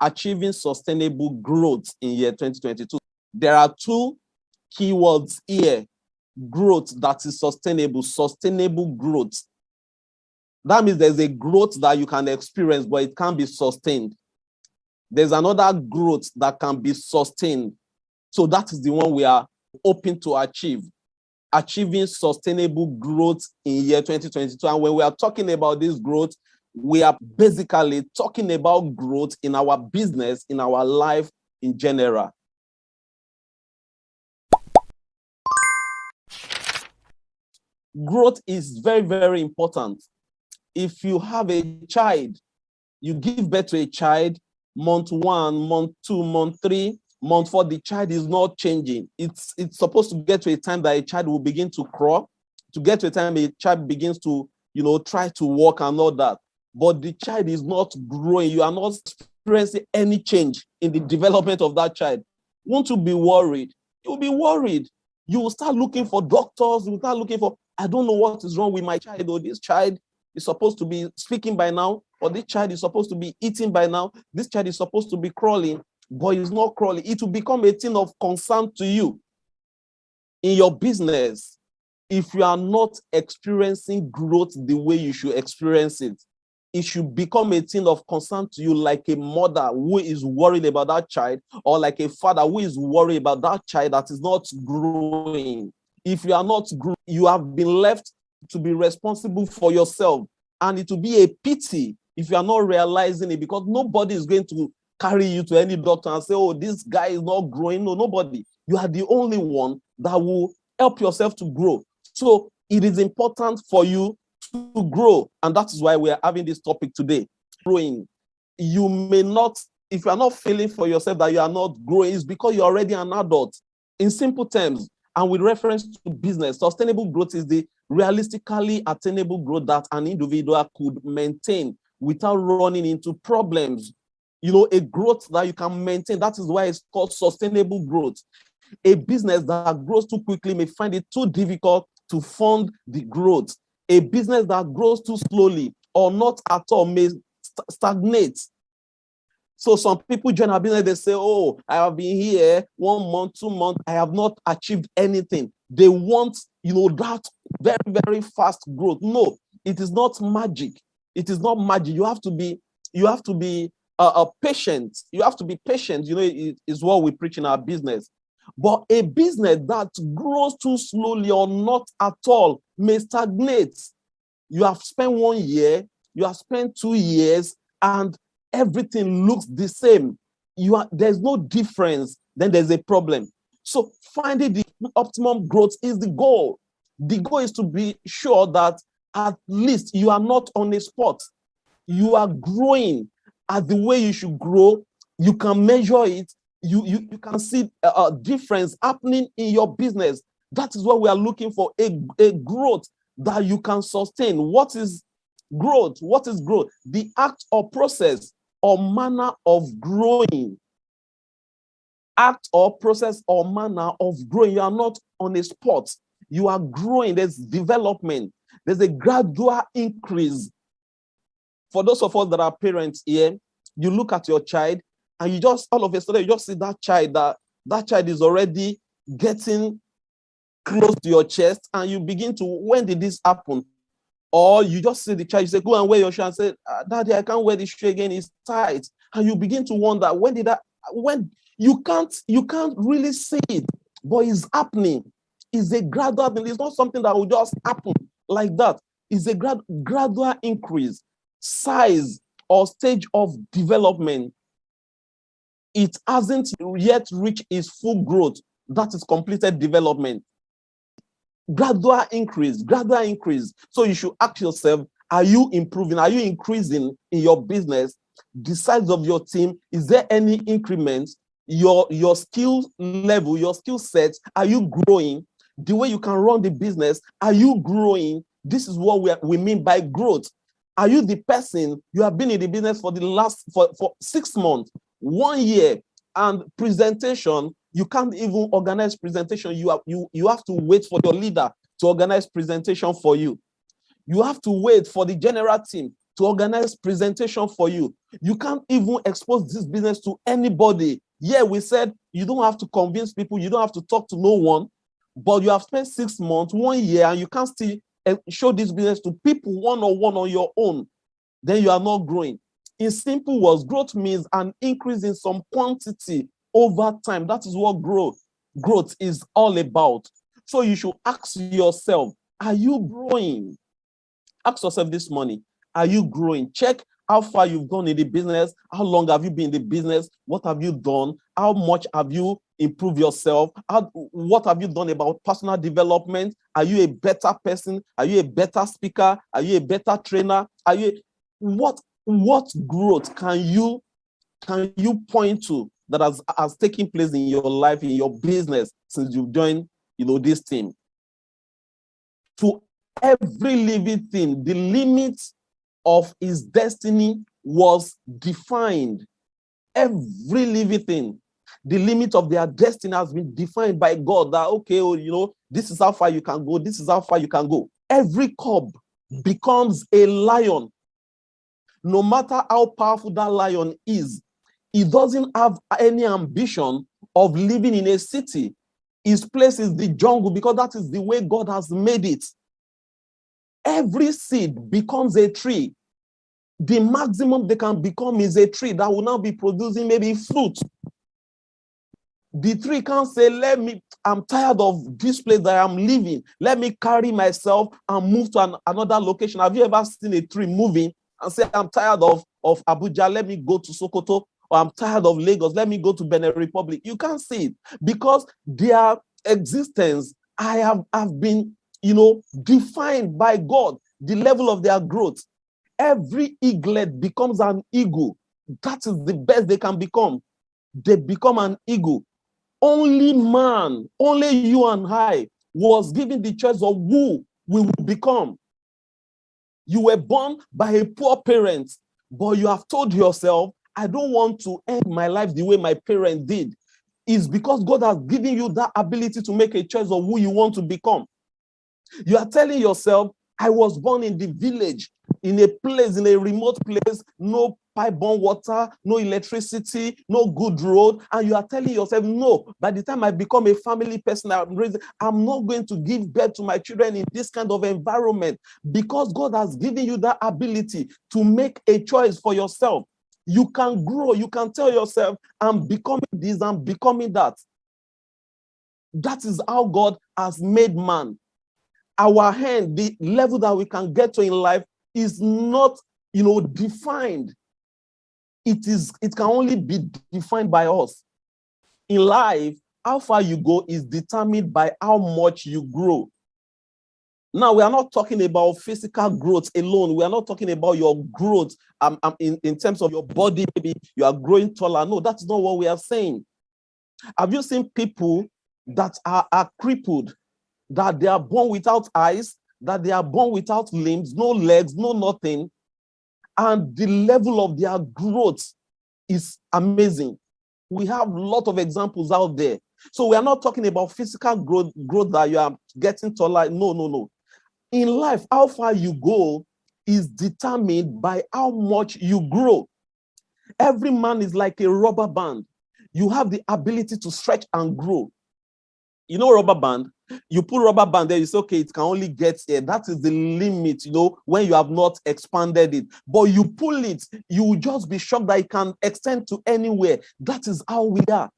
achieving sustainable growth in year 2022. There are two keywords here: growth that is sustainable growth. That means there's a growth that you can experience, but it can't be sustained. There's another growth that can be sustained. So that is the one we are hoping to achieve, achieving sustainable growth in year 2022. And when we are talking about this growth, we are basically talking about growth in our business, in our life in general. Growth is very, very important. If you have a child, you give birth to a child, month 1, month 2, month 3, month 4, the child is not changing. It's supposed to get to a time that a child will begin to crawl, to get to a time a child begins to, try to walk and all that. But the child is not growing. You are not experiencing any change in the development of that child. Won't you be worried? You'll be worried. You will start looking for doctors. You will start looking for, I don't know what is wrong with my child, or this child is supposed to be speaking by now, or this child is supposed to be eating by now. This child is supposed to be crawling, but it's not crawling. It will become a thing of concern to you in your business if you are not experiencing growth the way you should experience it. It should become a thing of concern to you, like a mother who is worried about that child, or like a father who is worried about that child that is not growing. If you are not growing, you have been left to be responsible for yourself. And it will be a pity if you are not realizing it, because nobody is going to carry you to any doctor and say, oh, this guy is not growing. No, nobody. You are the only one that will help yourself to grow. So it is important for you to grow. And that is why we are having this topic today. Growing. You may not, if you are not feeling for yourself that you are not growing, it's because you're already an adult. In simple terms, and with reference to business, sustainable growth is the realistically attainable growth that an individual could maintain without running into problems. A growth that you can maintain. That is why it's called sustainable growth. A business that grows too quickly may find it too difficult to fund the growth. A business that grows too slowly or not at all may stagnate. So some people join our business, they say, oh, I have been here 1 month, 2 months, I have not achieved anything. They want, that very, very fast growth. No, it is not magic. It is not magic. You have to be patient. You have to be patient. It is what we preach in our business. But a business that grows too slowly or not at all may stagnate. You have spent 1 year, you have spent 2 years, and everything looks the same. There's no difference. Then there's a problem. So finding the optimum growth is the goal. The goal is to be sure that at least you are not on a spot. You are growing at the way you should grow. You can measure it. You can see a difference happening in your business. That is what we are looking for, a growth that you can sustain. What is growth? What is growth? The act or process or manner of growing. Act or process or manner of growing. You are not on a spot. You are growing. There's development. There's a gradual increase. For those of us that are parents here, you look at your child and you just, all of a sudden, you just see that child is already getting close to your chest, and you begin to, when did this happen? Or you just see the child, you say, go and wear your shoe, and say, Daddy, I can't wear this shoe again, it's tight. And you begin to wonder, when you can't really see it, but it's happening. It's a gradual thing. It's not something that will just happen like that. It's a gradual increase, size or stage of development. It hasn't yet reached its full growth. That is completed development. Gradual increase. So you should ask yourself, are you improving? Are you increasing in your business? The size of your team, is there any increment? Your skill level, your skill set, are you growing? The way you can run the business, are you growing? This is what we mean by growth. Are you the person, you have been in the business for for 6 months, 1 year, and presentation, you can't even organize presentation. You have to wait for your leader to organize presentation for you. You have to wait for the general team to organize presentation for you. You can't even expose this business to anybody. Yeah, we said you don't have to convince people, you don't have to talk to no one, but you have spent 6 months, 1 year, and you can't still show this business to people one-on-one on your own. Then you are not growing. In simple words, growth means an increase in some quantity over time. That is what growth is all about. So you should ask yourself, are you growing? Ask yourself this morning, are you growing? Check how far you've gone in the business. How long have you been in the business? What have you done? How much have you improved yourself? What have you done about personal development? Are you a better person? Are you a better speaker? Are you a better trainer? What growth can you point to that has taken place in your life, in your business, since you've joined, this team? To every living thing, the limit of his destiny was defined. Every living thing, the limit of their destiny has been defined by God. That, okay, this is how far you can go. This is how far you can go. Every cub becomes a lion. No matter how powerful that lion is, he doesn't have any ambition of living in a city. His place is the jungle because that is the way God has made it. Every seed becomes a tree. The maximum they can become is a tree that will now be producing maybe fruit. The tree can't say, I'm tired of this place that I'm living. Let me carry myself and move to another location. Have you ever seen a tree moving and say, I'm tired of Abuja, let me go to Sokoto, or I'm tired of Lagos, let me go to Benin Republic? You can't see it because their existence have been, defined by God, the level of their growth. Every eaglet becomes an eagle. That is the best they can become. They become an eagle. Only man, only you and I was given the choice of who we will become. You were born by a poor parent, but you have told yourself, I don't want to end my life the way my parent did. It's because God has given you that ability to make a choice of who you want to become. You are telling yourself, I was born in the village, in a place, in a remote place, no pipe-borne water, no electricity, no good road. And you are telling yourself, no, by the time I become a family person, I'm not going to give birth to my children in this kind of environment, because God has given you that ability to make a choice for yourself. You can grow. You can tell yourself, I'm becoming this, I'm becoming that. That is how God has made man. Our hand, the level that we can get to in life is not, defined. It can only be defined by us. In life, how far you go is determined by how much you grow. Now, we are not talking about physical growth alone. We are not talking about your growth in terms of your body. Maybe you are growing taller. No, that's not what we are saying. Have you seen people that are crippled, that they are born without eyes, that they are born without limbs, no legs, no nothing, and the level of their growth is amazing? We have a lot of examples out there. So we are not talking about physical growth that you are getting taller. No. In life, how far you go is determined by how much you grow. Every man is like a rubber band. You have the ability to stretch and grow. You know, rubber band, you put rubber band there, you say, okay, it can only get here. That is the limit, when you have not expanded it. But you pull it, you will just be shocked that it can extend to anywhere. That is how we are.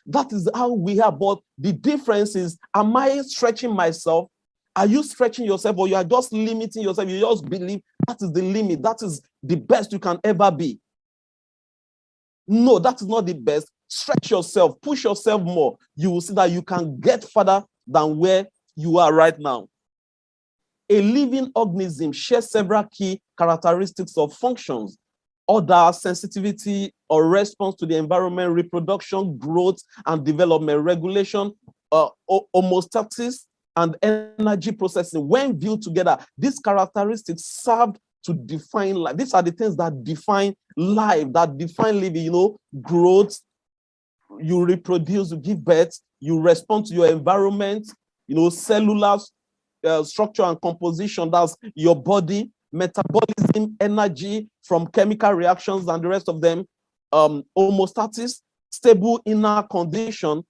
That is how we are. But the difference is, am I stretching myself? Are you stretching yourself, or you are just limiting yourself? You just believe that is the limit. That is the best you can ever be. No, that is not the best. Stretch yourself, push yourself more. You will see that you can get further than where you are right now. A living organism shares several key characteristics of functions: order, sensitivity or response to the environment, reproduction, growth and development, regulation, homeostasis, and energy processing. When viewed together, these characteristics serve to define life. These are the things that define life, that define living, growth. You reproduce, you give birth, you respond to your environment, cellular structure and composition, that's your body, metabolism, energy from chemical reactions and the rest of them, homeostasis, stable inner condition,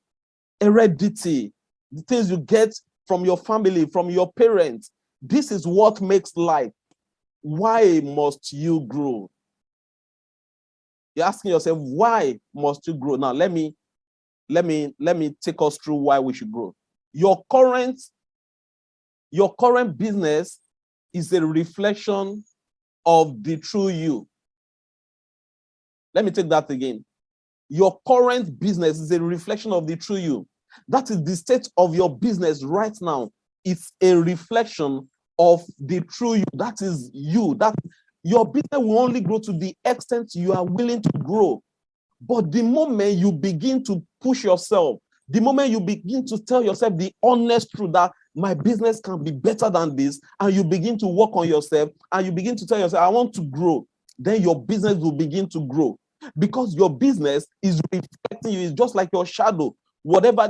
heredity, the things you get from your family, from your parents. This is what makes life. Why must you grow? You're asking yourself, why must you grow? Now, let me take us through why we should grow. Your current business is a reflection of the true you. Let me take that again. Your current business is a reflection of the true you. That is the state of your business right now. It's a reflection of the true you. That is you. That your business will only grow to the extent you are willing to grow. But the moment you begin to push yourself, the moment you begin to tell yourself the honest truth that my business can be better than this, and you begin to work on yourself, and you begin to tell yourself, I want to grow, then your business will begin to grow. Because your business is reflecting you. It's just like your shadow. Whatever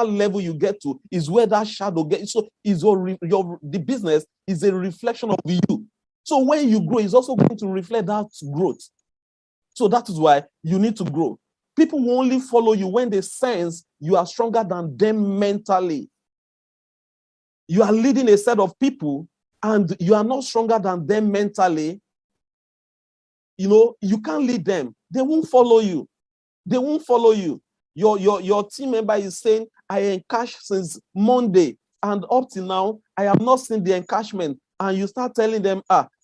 level you get to is where that shadow gets. So is the business is a reflection of you. So when you grow, it's also going to reflect that growth. So that is why you need to grow. People will only follow you when they sense you are stronger than them mentally. You are leading a set of people and you are not stronger than them mentally. You can't lead them. They won't follow you. They won't follow you. Your team member is saying, I encash since Monday, and up till now, I have not seen the encashment. And you start telling them,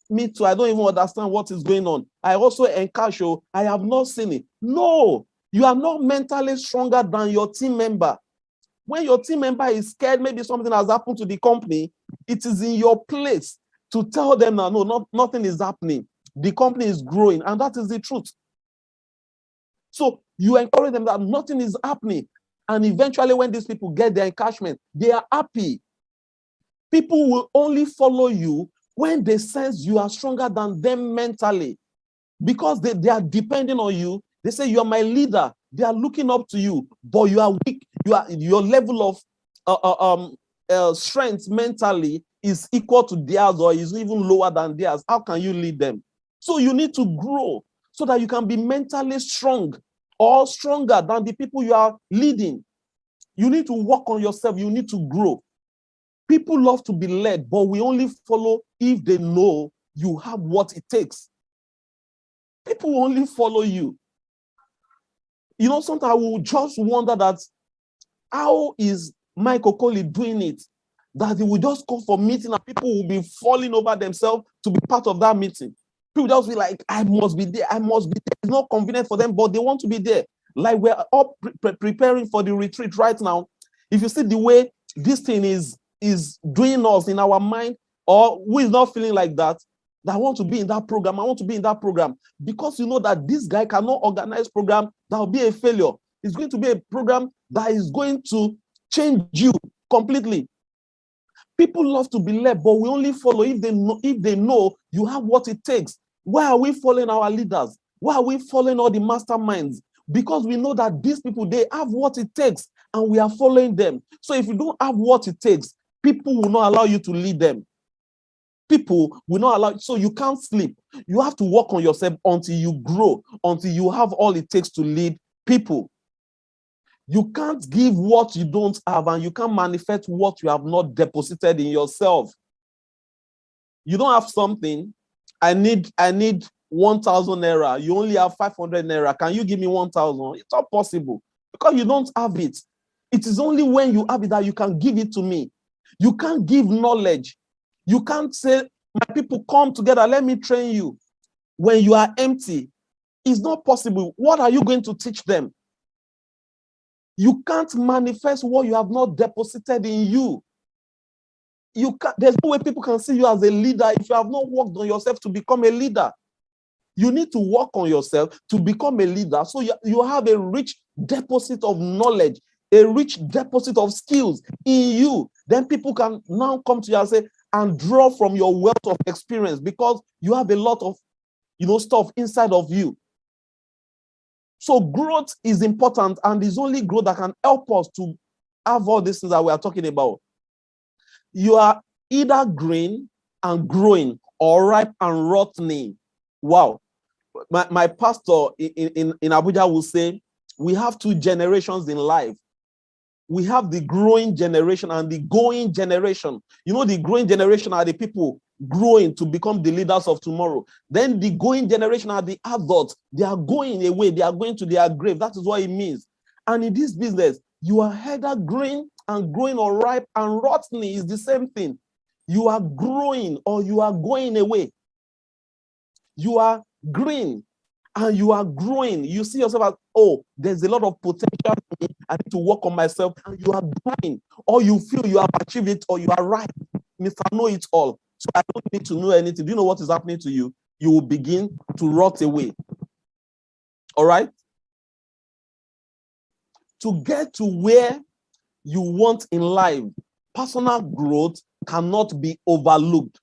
me too, I don't even understand what is going on. I also encash, I have not seen it. No, you are not mentally stronger than your team member. When your team member is scared, maybe something has happened to the company, it is in your place to tell them, no, nothing is happening. The company is growing, and that is the truth. So you encourage them that nothing is happening. And eventually, when these people get their encashment, they are happy. People will only follow you when they sense you are stronger than them mentally, because they are depending on you. They say, you are my leader. They are looking up to you, but you are weak. Your level of strength mentally is equal to theirs or is even lower than theirs. How can you lead them? So you need to grow so that you can be mentally strong or stronger than the people you are leading. You need to work on yourself. You need to grow. People love to be led, but we only follow if they know you have what it takes. People will only follow you. Sometimes I will just wonder that how is Mike Okoli doing it? That he will just go for meeting and people will be falling over themselves to be part of that meeting. People just be like, I must be there. I must be there. It's not convenient for them, but they want to be there. Like we're all preparing for the retreat right now. If you see the way this thing is doing us in our mind, or who is not feeling like that, that I want to be in that program. I want to be in that program. Because you know that this guy cannot organize program that will be a failure. It's going to be a program that is going to change you completely. People love to be led, but we only follow if they know you have what it takes. Why are we following our leaders? Why are we following all the masterminds? Because we know that these people, they have what it takes, and we are following them. So if you don't have what it takes, people will not allow you to lead them. People will not allow, so you can't sleep. You have to work on yourself until you grow, until you have all it takes to lead people. You can't give what you don't have, and you can't manifest what you have not deposited in yourself. You don't have something. I need 1,000 naira. You only have 500 naira. Can you give me 1,000? It's not possible because you don't have it. It is only when you have it that you can give it to me. You can't give knowledge. You can't say, my people, come together, let me train you. When you are empty, it's not possible. What are you going to teach them? You can't manifest what you have not deposited in you. There's no way people can see you as a leader if you have not worked on yourself to become a leader. You need to work on yourself to become a leader. So you have a rich deposit of knowledge, a rich deposit of skills in you. Then people can now come to you and say, and draw from your wealth of experience, because you have a lot of stuff inside of you. So growth is important, and it's only growth that can help us to have all these things that we are talking about. You are either green and growing, or ripe and rotten. Wow. My pastor in Abuja will say, we have two generations in life. We have the growing generation and the going generation. You know, the growing generation are the people growing to become the leaders of tomorrow. Then the going generation are the adults. They are going away. They are going to their grave. That is what it means. And in this business, you are either growing and growing, or ripe and rotten is the same thing. You are growing or you are going away. You are green and you are growing. You see yourself as, oh, there's a lot of potential in me. I need to work on myself. And you are growing, or you feel you have achieved it, or you are right. Mr. Know It All. So I don't need to know anything. Do you know what is happening to you? You will begin to rot away. All right? To get to where you want in life, personal growth cannot be overlooked.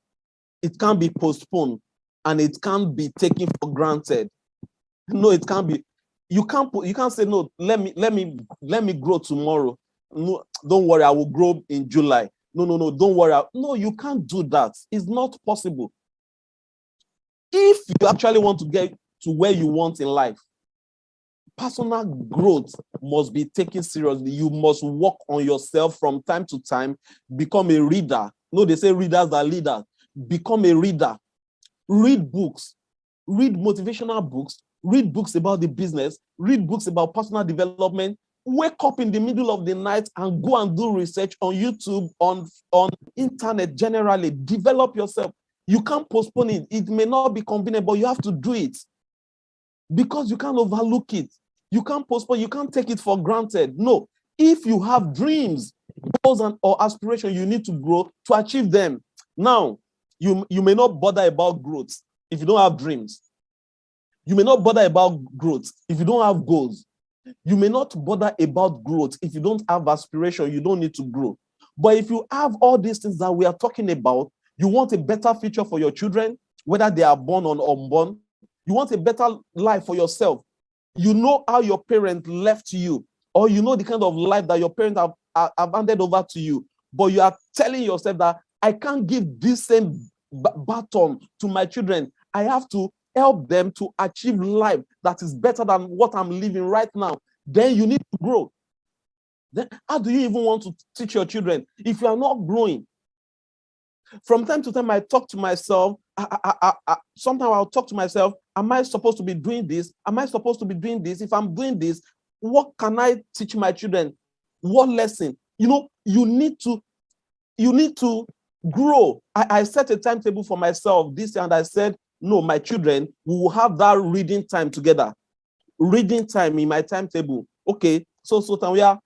It can't be postponed, and it can't be taken for granted. No, it can't be. You can't say, no, let me grow tomorrow. No, don't worry, I will grow in July. No, don't worry. No, you can't do that. It's not possible. If you actually want to get to where you want in life, personal growth must be taken seriously. You must work on yourself from time to time. Become a reader. No, they say readers are leaders. Become a reader. Read books. Read motivational books. Read books about the business. Read books about personal development. Wake up in the middle of the night and go and do research on YouTube, on internet generally. Develop yourself. You can't postpone it. It may not be convenient, but you have to do it, because you can't overlook it. You can't postpone. You can't take it for granted. No. If you have dreams, goals, or aspirations, you need to grow to achieve them. Now, you may not bother about growth if you don't have dreams. You may not bother about growth if you don't have goals. You may not bother about growth if you don't have aspiration. You don't need to grow. But if you have all these things that we are talking about, you want a better future for your children, whether they are born or unborn. You want a better life for yourself. You know how your parents left you, or you know the kind of life that your parents have handed over to you. But you are telling yourself that I can't give this same baton to my children. I have to help them to achieve life that is better than what I'm living right now. Then you need to grow. Then how do you even want to teach your children if you are not growing? From time to time, I talk to myself. Sometimes I'll talk to myself. Am I supposed to be doing this? Am I supposed to be doing this? If I'm doing this, what can I teach my children? What lesson? You know, you need to grow. I set a timetable for myself this year, and I said, no, my children, we will have that reading time together. Reading time in my timetable. Okay, so we are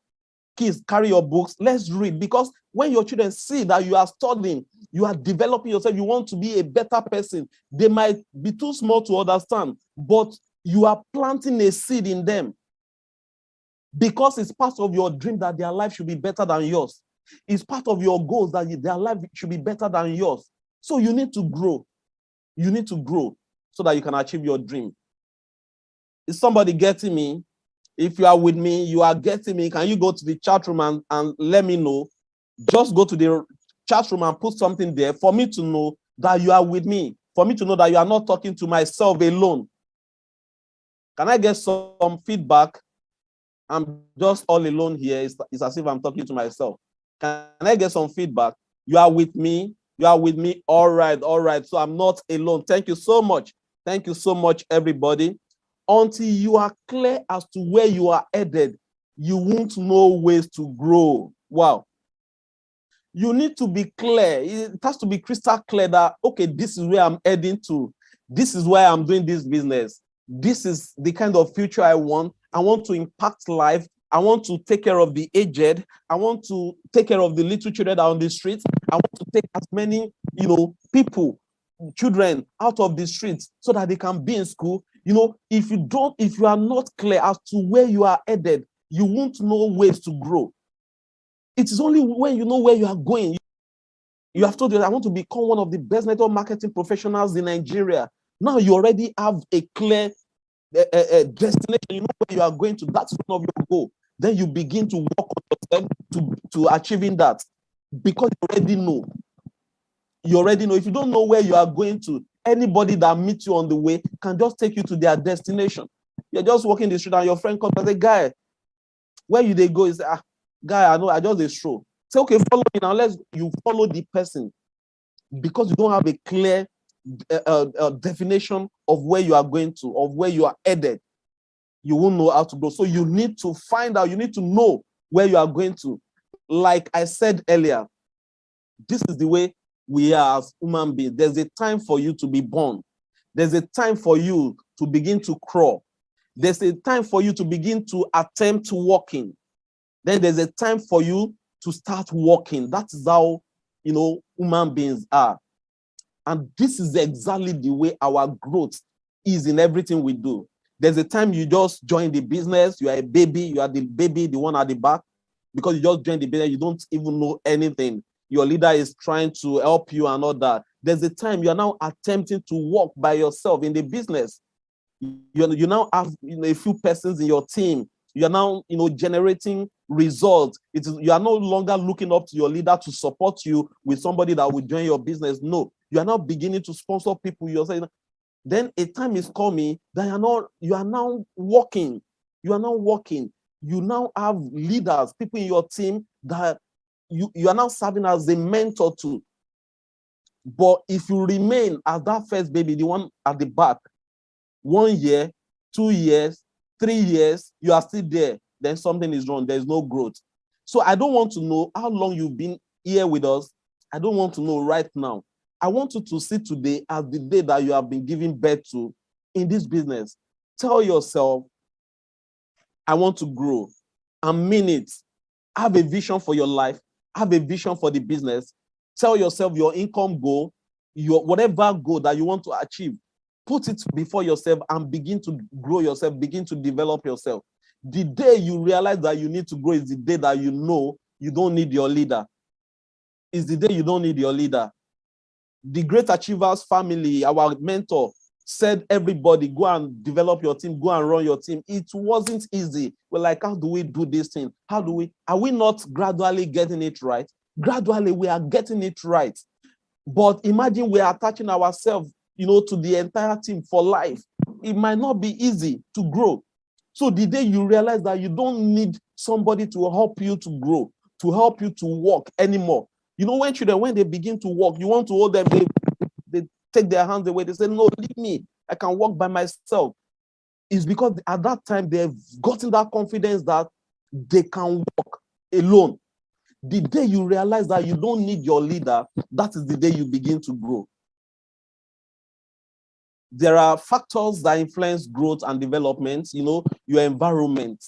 kids, carry your books, let's read. Because when your children see that you are studying, you are developing yourself, you want to be a better person, they might be too small to understand, but you are planting a seed in them, because it's part of your dream that their life should be better than yours. It's part of your goals that their life should be better than yours. So you need to grow. You need to grow so that you can achieve your dream. Is somebody getting me? If you are with me, you are getting me. Can you go to the chat room and let me know? Just go to the chat room and put something there for me to know that you are with me, for me to know that you are not talking to myself alone. Can I get some feedback? I'm just all alone here. It's as if I'm talking to myself. Can I get some feedback? You are with me. You are with me. All right. So I'm not alone. Thank you so much. Thank you so much, everybody. Until you are clear as to where you are headed, you won't know ways to grow. Wow. You need to be clear. It has to be crystal clear that, okay, this is where I'm heading to. This is why I'm doing this business. This is the kind of future I want. I want to impact life. I want to take care of the aged. I want to take care of the little children that are on the streets. I want to take as many, people, children out of the streets so that they can be in school. If you are not clear as to where you are headed, you won't know ways to grow. It is only when you know where you are going. You have told you, I want to become one of the best network marketing professionals in Nigeria. Now you already have a clear destination. You know where you are going to. That's one of your goals. Then you begin to work on yourself to achieving that, because you already know. You already know. If you don't know where you are going to, anybody that meets you on the way can just take you to their destination. You're just walking the street and your friend comes and say, guy, where you they go? Is guy, I know, I just a stroll. Say, okay, follow me now. You follow the person because you don't have a clear definition of where you are going to, of where you are headed. You won't know how to go. So you need to find out, you need to know where you are going to. Like I said earlier, this is the way we are as human beings. There's a time for you to be born. There's a time for you to begin to crawl. There's a time for you to begin to attempt walking. Then there's a time for you to start walking. That is how, human beings are. And this is exactly the way our growth is in everything we do. There's a time you just join the business. You are a baby. You are the baby, the one at the back. Because you just joined the business, you don't even know anything. Your leader is trying to help you and all that. There's a time you are now attempting to walk by yourself in the business. You now have a few persons in your team. You are now generating results. You are no longer looking up to your leader to support you with somebody that will join your business. No, you are now beginning to sponsor people yourself. Then a time is coming that you are now walking. You are now walking. You now have leaders, people in your team that you are now serving as a mentor to. But if you remain as that first baby, the one at the back, 1 year, 2 years, 3 years, you are still there, then something is wrong. There's no growth. So I don't want to know how long you've been here with us. I don't want to know right now. I want you to see today as the day that you have been giving birth to in this business. Tell yourself, I want to grow and mean it. Have a vision for your life. Have a vision for the business. Tell yourself your income goal, your whatever goal that you want to achieve. Put it before yourself and begin to grow yourself, begin to develop yourself. The day you realize that you need to grow is the day that you know you don't need your leader. It's the day you don't need your leader. The Great Achievers family, our mentor, said everybody go and develop your team, go and run your team. It wasn't easy. We're like, how do we do this thing? Are we not gradually getting it right? Gradually, we are getting it right. But imagine we are attaching ourselves, to the entire team for life. It might not be easy to grow. So the day you realize that you don't need somebody to help you to grow, to help you to walk anymore. When children, when they begin to walk, you want to hold them, they take their hands away. They say, no, leave me. I can walk by myself. It's because at that time, they've gotten that confidence that they can walk alone. The day you realize that you don't need your leader, that is the day you begin to grow. There are factors that influence growth and development. Your environment,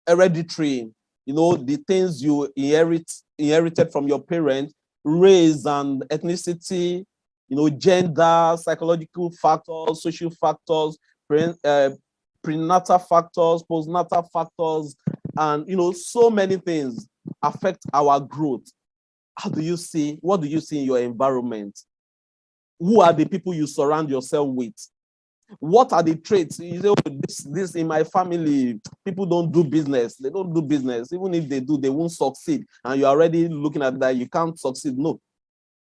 hereditary, the things you inherited from your parents, race and ethnicity, gender, psychological factors, social factors, prenatal factors, postnatal factors, and so many things affect our growth. What do you see in your environment? Who are the people you surround yourself with? What are the traits? You say, oh, this in my family, people don't do business. They don't do business. Even if they do, they won't succeed. And you're already looking at that, you can't succeed. No.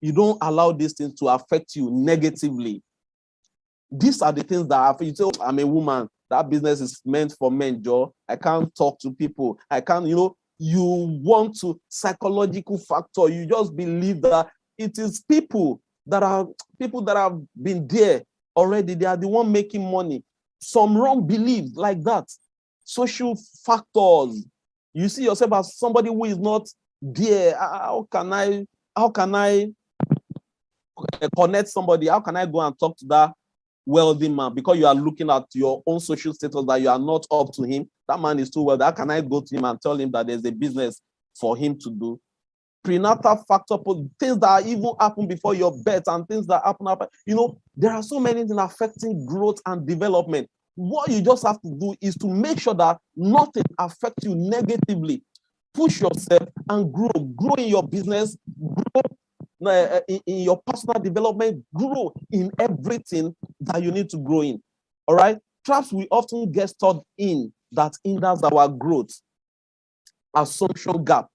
You don't allow these things to affect you negatively. These are the things that affect you. Say, oh, I'm a woman. That business is meant for men, Joe. I can't talk to people. I can't, you want to, psychological factor. You just believe that it is people that have been there already. They are the one making money. Some wrong beliefs like that. Social factors. You see yourself as somebody who is not there. How can I connect somebody? How can I go and talk to that wealthy man? Because you are looking at your own social status that you are not up to him. That man is too wealthy. How can I go to him and tell him that there's a business for him to do? Prenatal factor, things that even happen before your birth and things that happen after. There are so many things affecting growth and development. What you just have to do is to make sure that nothing affects you negatively. Push yourself and grow. Grow in your business, grow in your personal development, grow in everything that you need to grow in. All right? Traps we often get stuck in that hinders our growth. Assumption gap.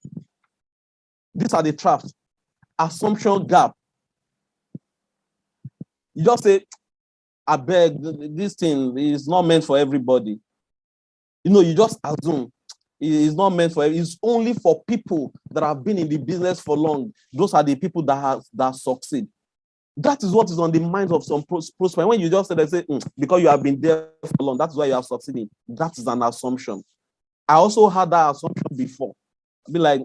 These are the traps. Assumption gap. You just say, I beg, this thing is not meant for everybody. You just assume it's not meant for, it's only for people that have been in the business for long. Those are the people that succeed. That is what is on the minds of some prospects. When you just say, because you have been there for long, that's why you are succeeding. That is an assumption. I also had that assumption before. Be like,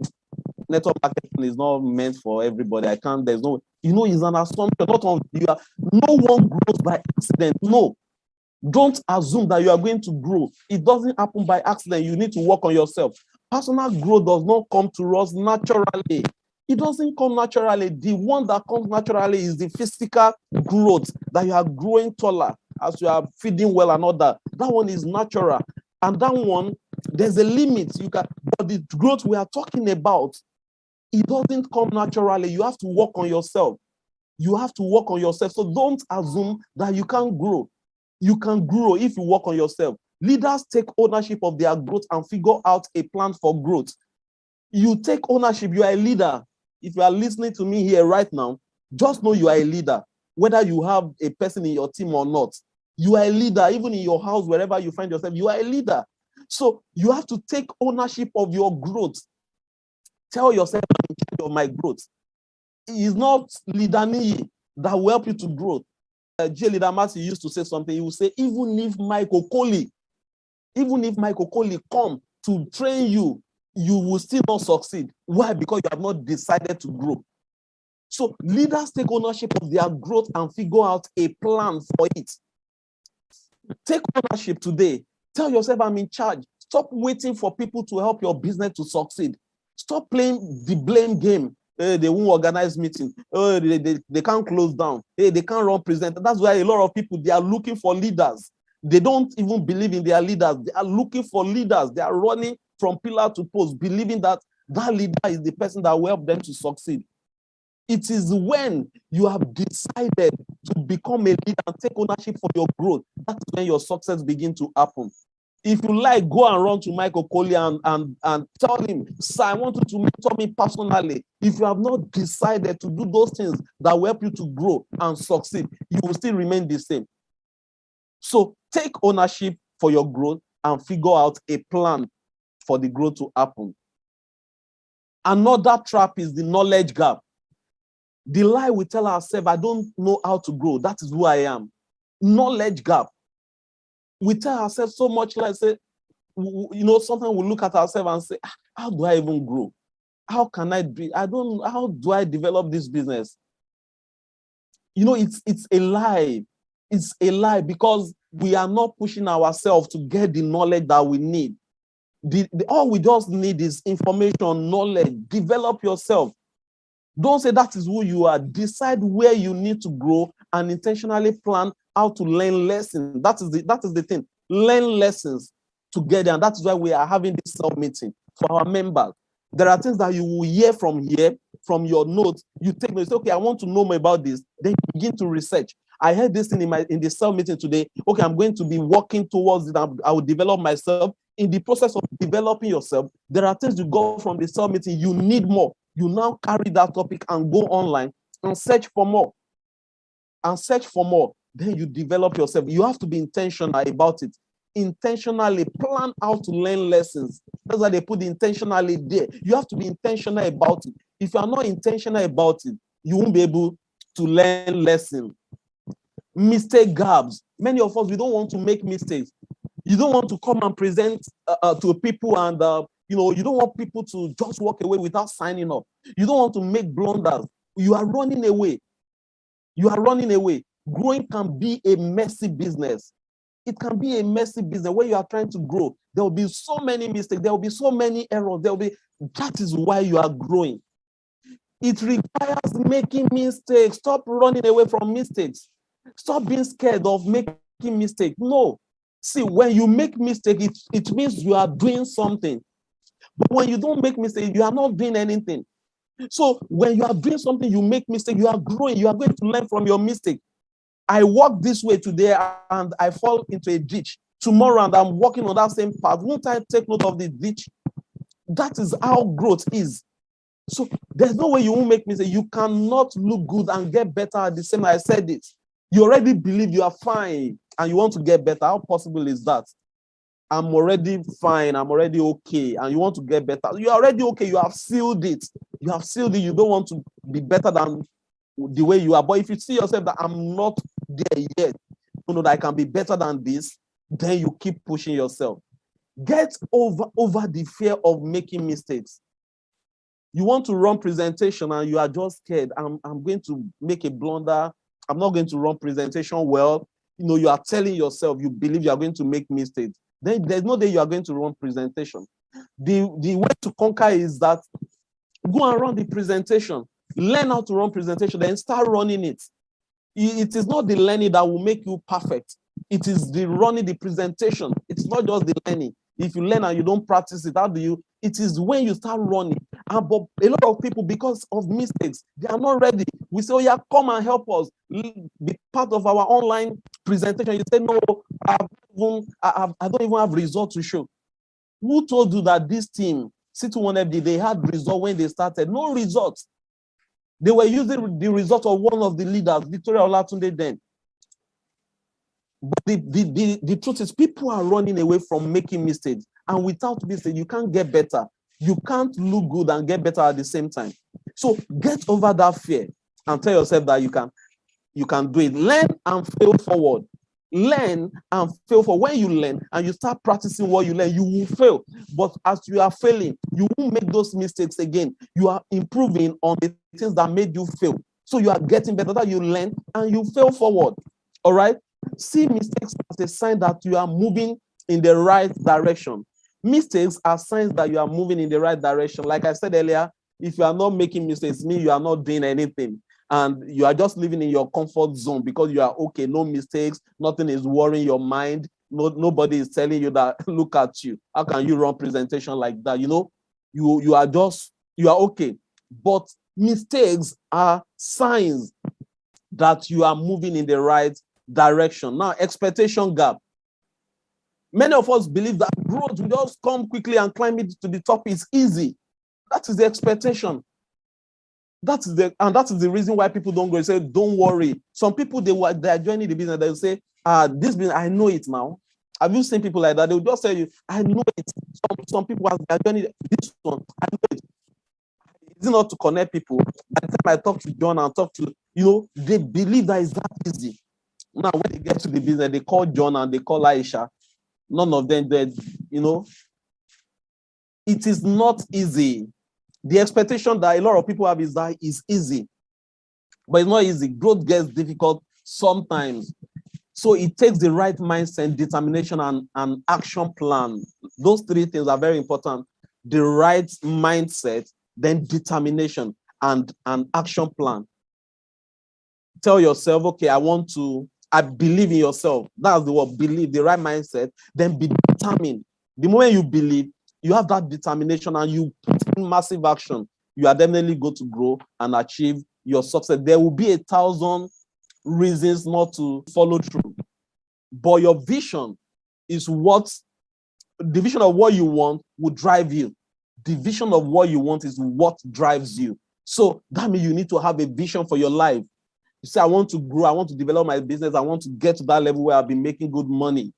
network marketing is not meant for everybody. It's an assumption. No one grows by accident. No. Don't assume that you are going to grow. It doesn't happen by accident. You need to work on yourself. Personal growth does not come to us naturally. It doesn't come naturally. The one that comes naturally is the physical growth, that you are growing taller as you are feeding well and all that. That one is natural. And that one, there's a limit. But the growth we are talking about, it doesn't come naturally. You have to work on yourself. So don't assume that you can't grow. You can grow if you work on yourself. Leaders take ownership of their growth and figure out a plan for growth. You take ownership. You are a leader. If you are listening to me here right now, just know you are a leader. Whether you have a person in your team or not, you are a leader. Even in your house, wherever you find yourself, you are a leader. So you have to take ownership of your growth. Tell yourself, I'm in charge of my growth. It is not leader Niyi that will help you to grow. J. Leader Matthew used to say something. He would say, even if Mike Okoli come to train you, you will still not succeed. Why? Because you have not decided to grow. So leaders take ownership of their growth and figure out a plan for it. Take ownership today. Tell yourself, I'm in charge. Stop waiting for people to help your business to succeed. Stop playing the blame game. They won't organize meeting. They can't close down. They can't run presenter. That's why a lot of people, they are looking for leaders. They don't even believe in their leaders. They are looking for leaders. They are running from pillar to post, believing that that leader is the person that will help them to succeed. It is when you have decided to become a leader and take ownership for your growth, that's when your success begins to happen. If you like, go and run to Michael Coley and tell him, sir, I want you to mentor me personally. If you have not decided to do those things that will help you to grow and succeed, you will still remain the same. So take ownership for your growth and figure out a plan for the growth to happen. Another trap is the knowledge gap. The lie we tell ourselves, I don't know how to grow. That is who I am. Knowledge gap. We tell ourselves so much, like say, sometimes we look at ourselves and say, how do I even grow? How can I be? How do I develop this business? It's a lie. It's a lie because we are not pushing ourselves to get the knowledge that we need. All we just need is information, knowledge. Develop yourself. Don't say that is who you are. Decide where you need to grow and intentionally plan how to learn lessons. That is the thing. Learn lessons together. And that is why we are having this self-meeting for our members. There are things that you will hear from here, from your notes. You take notes. Okay, I want to know more about this. Then you begin to research. I heard this thing in the cell meeting today. Okay, I'm going to be working towards it. I will develop myself. In the process of developing yourself, there are things you go from the cell meeting. You need more. You now carry that topic and go online and search for more. Then you develop yourself. You have to be intentional about it. Intentionally plan how to learn lessons. That's why they put intentionally there. You have to be intentional about it. If you are not intentional about it, you won't be able to learn lessons. Mistake gaps. Many of us, we don't want to make mistakes. You don't want to come and present to people and you don't want people to just walk away without signing up. You don't want to make blunders. You are running away. Growing can be a messy business. It can be a messy business where you are trying to grow. There will be so many mistakes. There will be so many errors. That is why you are growing. It requires making mistakes. Stop running away from mistakes. Stop being scared of making mistakes. No. See, when you make mistakes, it means you are doing something. But when you don't make mistakes, you are not doing anything. So when you are doing something, you make mistakes, you are growing, you are going to learn from your mistake. I walk this way today and I fall into a ditch. Tomorrow and I'm walking on that same path. Won't I take note of the ditch? That is how growth is. So there's no way you won't make mistakes. You cannot look good and get better at the same time. I said it. You already believe you are fine and you want to get better. How possible is that? I'm already fine. I'm already okay. And you want to get better. You're already okay. You have sealed it. You have sealed it. You don't want to be better than the way you are. But if you see yourself that I'm not there yet, you know that I can be better than this, then you keep pushing yourself. Get over the fear of making mistakes. You want to run presentation and you are just scared. I'm going to make a blunder. I'm not going to run presentation well. You know, you are telling yourself you believe you are going to make mistakes. Then there's no day you are going to run presentation. The way to conquer is that go and run the presentation. Learn how to run presentation, then start running it. It is not the learning that will make you perfect. It is the running the presentation. It's not just the learning. If you learn and you don't practice it, how do you? It is when you start running. But a lot of people, because of mistakes, they are not ready. We say, oh yeah, come and help us. Be part of our online presentation. You say, no, I don't even have results to show. Who told you that this team, C21FD, they had results when they started? No results. They were using the result of one of the leaders, Victoria Olatunde then. But the truth is, people are running away from making mistakes. And without mistakes, you can't get better. You can't look good and get better at the same time. So get over that fear and tell yourself that you can do it. Learn and fail forward. Learn and fail forward. When you learn and you start practicing what you learn, you will fail. But as you are failing, you won't make those mistakes again. You are improving on the things that made you fail. So you are getting better, that you learn and you fail forward. All right? See mistakes as a sign that you are moving in the right direction. Mistakes are signs that you are moving in the right direction. Like I said earlier, if you are not making mistakes, mean you are not doing anything. And you are just living in your comfort zone because you are okay, no mistakes, nothing is worrying your mind. Nobody is telling you that, look at you. How can you run presentation like that? You know, you are okay. But mistakes are signs that you are moving in the right direction. Now, expectation gap. Many of us believe that growth will just come quickly and climb it to the top is easy. That is the expectation. That is the reason why people don't go and say, don't worry. Some people, they are joining the business, they'll say, this business, I know it now. Have you seen people like that? They'll just say, I know it. Some people, as they are joining this one, I know it. It's not to connect people. By the time I talk to John and talk to, they believe that it's that easy. Now, when they get to the business, they call John and they call Aisha. None of them, it is not easy. The expectation that a lot of people have is that it's easy, but it's not easy. Growth gets difficult sometimes. So it takes the right mindset, determination, and action plan. Those three things are very important. The right mindset, then determination, and an action plan. Tell yourself, okay, I believe in yourself. That's the word, believe, the right mindset. Then be determined. The moment you believe, you have that determination and you put in massive action, you are definitely going to grow and achieve your success. There will be 1,000 reasons not to follow through. But your vision is the vision of what you want will drive you. The vision of what you want is what drives you. So that means you need to have a vision for your life. You say, I want to grow, I want to develop my business, I want to get to that level where I'll be making good money.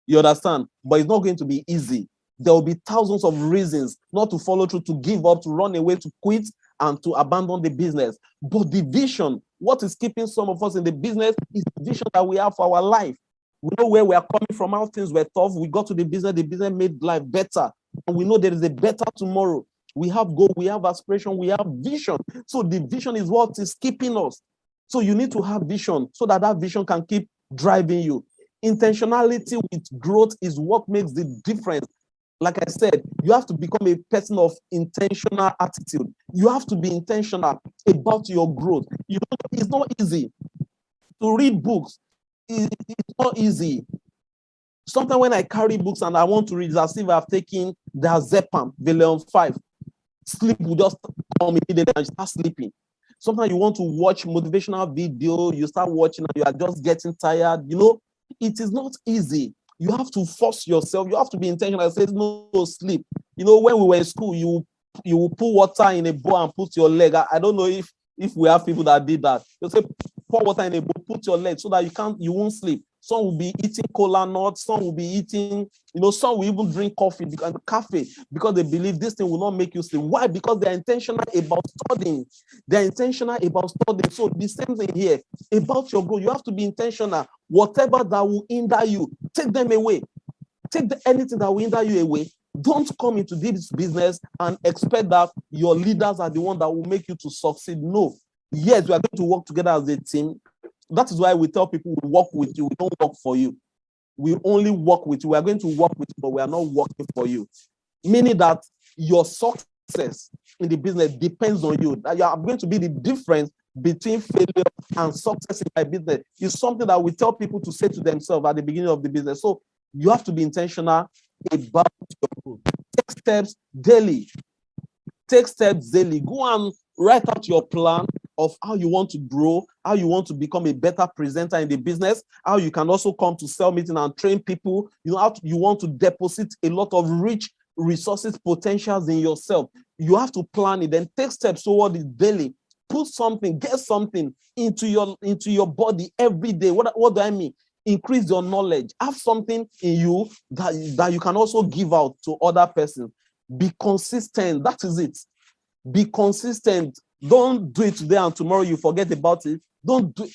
You understand? But it's not going to be easy. There will be thousands of reasons not to follow through, to give up, to run away, to quit, and to abandon the business. But the vision, what is keeping some of us in the business is the vision that we have for our life. We know where we are coming from, how things were tough. We got to the business made life better. And we know there is a better tomorrow. We have goal, we have aspiration, we have vision. So the vision is what is keeping us. So you need to have vision so that vision can keep driving you. Intentionality with growth is what makes the difference. Like I said, you have to become a person of intentional attitude. You have to be intentional about your growth. It's not easy to read books. It's not easy. Sometimes when I carry books and I want to read, it's as if I've taken the Zepam, Valium 5. Sleep will just come immediately and you start sleeping. Sometimes you want to watch motivational video, you start watching and you are just getting tired. It is not easy. You have to force yourself. You have to be intentional. I said, no, sleep. When we were in school, you will put water in a bowl and put your leg. I don't know if we have people that did that. They'll say, pour water in a bowl, put your leg so that you won't sleep. Some will be eating cola nuts, some will be eating, some will even drink coffee and cafe because they believe this thing will not make you sleep. Why? Because they're intentional about studying. They're intentional about studying. So the same thing here about your goal. You have to be intentional. Whatever that will hinder you, take them away. Take anything that will hinder you away. Don't come into this business and expect that your leaders are the one that will make you to succeed. No. Yes, we are going to work together as a team. That is why we tell people we work with you. We don't work for you. We only work with you. We are going to work with you, but we are not working for you. Meaning that your success in the business depends on you. That you are going to be the difference between failure and success in my business. It's something that we tell people to say to themselves at the beginning of the business. So you have to be intentional about your growth. Take steps daily. Take steps daily. Go and write out your plan of how you want to grow, how you want to become a better presenter in the business, how you can also come to sell meeting and train people. How you want to deposit a lot of rich resources, potentials in yourself. You have to plan it, then take steps toward it daily. Put something, get something into your body every day. What do I mean? Increase your knowledge. Have something in you that you can also give out to other persons. Be consistent. That is it. Be consistent. Don't do it today and tomorrow you forget about it. Don't do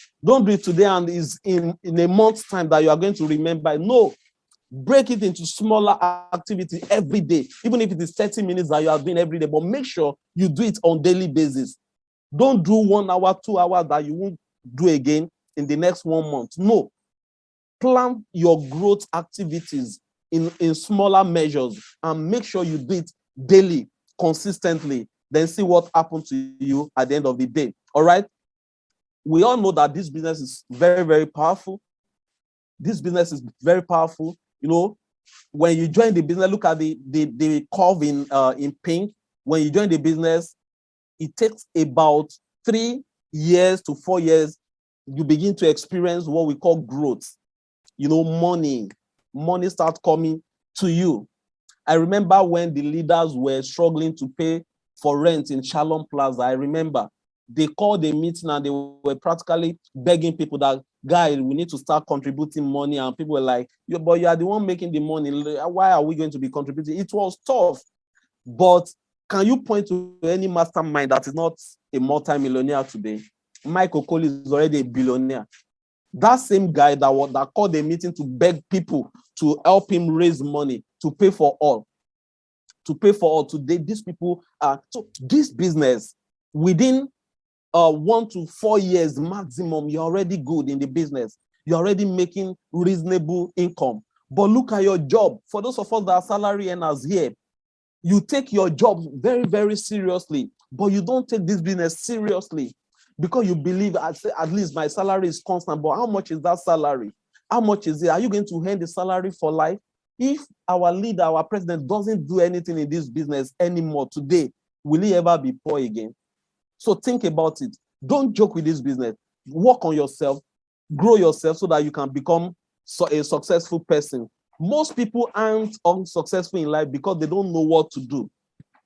it today and is in a month's time that you are going to remember. No. Break it into smaller activity every day, even if it is 30 minutes that you are doing every day, but make sure you do it on daily basis. Don't do 1 hour, 2 hours that you won't do again in the next 1 month. No. Plan your growth activities in smaller measures and make sure you do it daily, consistently. Then see what happens to you at the end of the day. All right. We all know that this business is very, very powerful. This business is very powerful. When you join the business, look at the curve in pink. When you join the business, it takes about 3 years to 4 years. You begin to experience what we call growth. Money starts coming to you. I remember when the leaders were struggling to pay for rent in Shalom Plaza. I remember they called a meeting and they were practically begging people that, guys, we need to start contributing money. And people were like, but you are the one making the money. Why are we going to be contributing? It was tough. But can you point to any mastermind that is not a multi-millionaire today? Michael Cole is already a billionaire. That same guy that called a meeting to beg people to help him raise money to pay for all. Today, these people are, so this business, within 1 to 4 years maximum, you're already good in the business. You're already making reasonable income. But look at your job. For those of us that are salary earners here, you take your job very, very seriously, but you don't take this business seriously because you believe at least my salary is constant. But how much is that salary? How much is it? Are you going to earn the salary for life? If our leader, our president doesn't do anything in this business anymore today, will he ever be poor again? So think about it. Don't joke with this business. Work on yourself, grow yourself so that you can become a successful person. Most people aren't unsuccessful in life because they don't know what to do.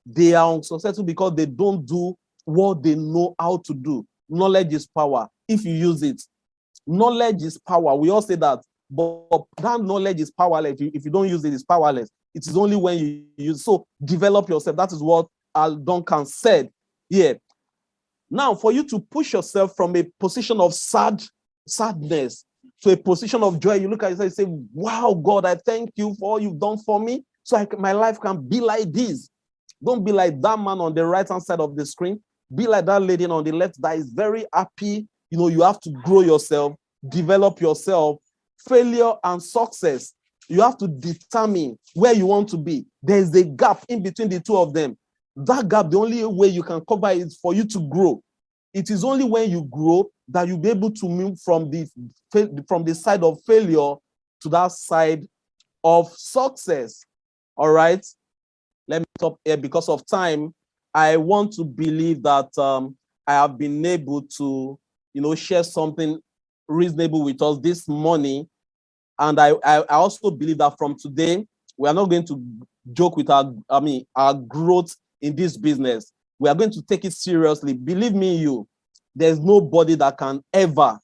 They are unsuccessful because they don't do what they know how to do. Knowledge is power if you use it. Knowledge is power. We all say that, but that knowledge is powerless. If you don't use it, it's powerless. It is only when you use. So develop yourself. That is what Al Duncan said here. Now, for you to push yourself from a position of sadness to a position of joy, you look at it and say, wow, God, I thank you for all you've done for me. So my life can be like this. Don't be like that man on the right-hand side of the screen. Be like that lady on the left that is very happy. You have to grow yourself, develop yourself. Failure and success, you have to determine where you want to be. There's a gap in between the two of them. That gap, the only way you can cover it is for you to grow. It is only when you grow that you'll be able to move from the side of failure to that side of success. All right. Let me stop here because of time. I want to believe that I have been able to, share something reasonable with us this morning. And I also believe that from today, we are not going to joke with our growth in this business. We are going to take it seriously. Believe me, there's nobody that can ever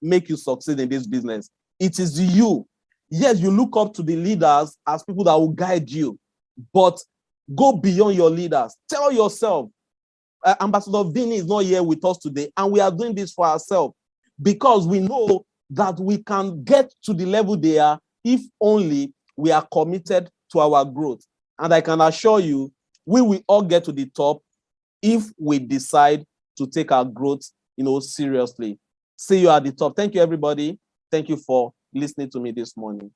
make you succeed in this business. It is you. Yes, you look up to the leaders as people that will guide you, but go beyond your leaders. Tell yourself, Ambassador Vinny is not here with us today, and we are doing this for ourselves because we know that we can get to the level they are if only we are committed to our growth. And I can assure you, we will all get to the top if we decide to take our growth, seriously. See you at the top. Thank you, everybody. Thank you for listening to me this morning.